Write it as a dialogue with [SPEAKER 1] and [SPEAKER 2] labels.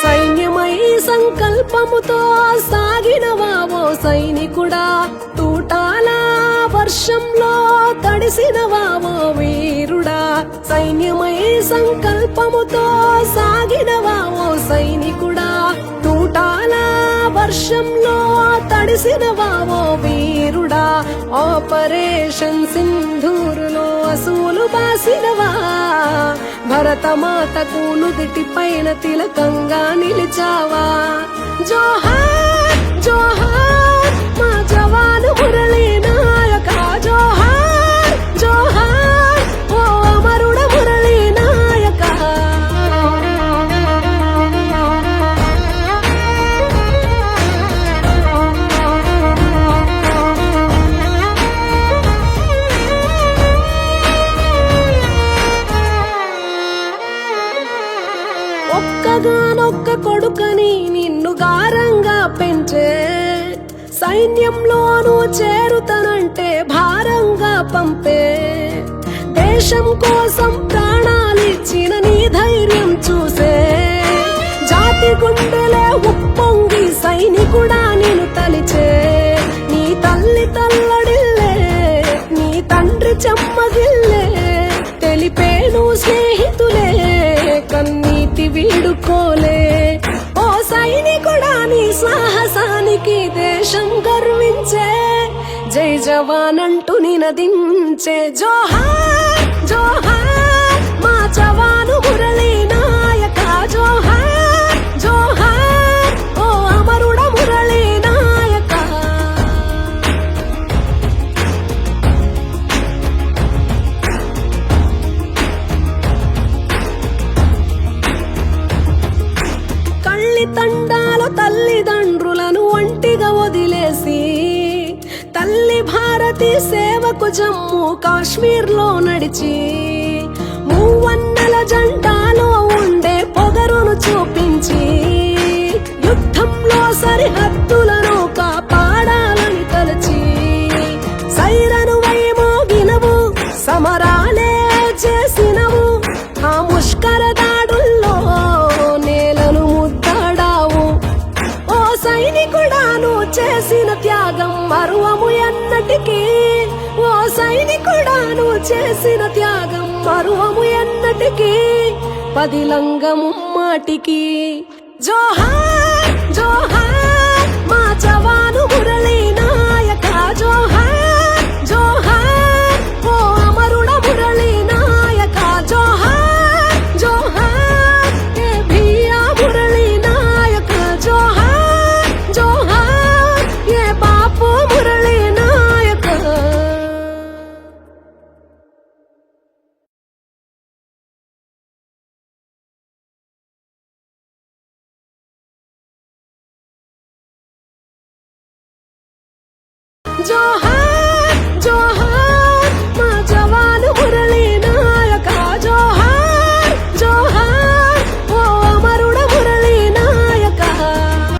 [SPEAKER 1] సైన్యమై సంకల్పముతో సాగినవావో సైనికుడా, తూటాల వర్షంలో తడిసినవావో వీరుడా. సైన్యమై సంకల్పముతో సాగినవావో సైనికుడా, తూటాల వర్షంలో తడిసినవావో వీరుడా. ఆపరేషన్ సింధూరులో అసూలు బాసినవా, భరతమాతకు నుదిటి పైన తిలకంగా నిలిచావా. జోహార్ జోహార్ మా జవాను మురళీ నాయక, జోహార్ జోహార్ ఓ అమరుడ మురళీ నాయక. ఒక్కగానొక్క కొడుకని నిన్ను గారంగా పెంచే, సైన్యంలోనూ చేరుతనంటే భారంగా పంపే. దేశం కోసం ప్రాణాలిచ్చిన నీ ధైర్యం చూసే, జాతి గుండెలే ఉప్పొంగి సైనికుడా నిన్ను తలిచే. నీ తల్లి తల్లడిల్లే, నీ తండ్రి చెమ్మగిల్లే, తెలిపేను స్నేహితులే కన్నీటి వీడుకోలే. ఓ సైనికుడా నీ సాహసానికి దేశం గర్వించే, జై జవాన్ అంటూ నినదించే. జోహార్ జోహార్ మా జవాను మురళీ నాయక, జోహార్ జోహార్ ఓ అమరుడ మురళీ నాయక. కళ్ళి తండాల తల్లిదండ్రులను ఒంటిగా వదిలేసి, తల్లి భారతి సేవకు జమ్మూ కాశ్మీర్లో నడిచి, మూవన్నెల జెండాలో ఉండే పొగరును చూపించి, యుద్ధంలో సరిహద్దులను కాపాడాలని తలచి, సైరను వైమోగినవు సమరాలే చేసినవు. ఆ ముష్కర దాడుల్లో నేలను ముద్దాడావు. ఓ సైనికుడాను చేసిన త్యాగం మరువము ఎన్నటికీ, ఓ సైనికుడాను చేసిన త్యాగం మరువము ఎన్నటికీ, పదిలంగము మాటికి. జోహార్ జోహార్ మా జవాను మురళీ నాయక, జోహార్ జోహార్ ఓ అమరుడ మురళీ నాయక. జోహార్ జోహార్ ఏ భీయా మురళీ నాయక, జోహార్ జోహార్ ఏ బాపు మురళీ నాయక. జోహార్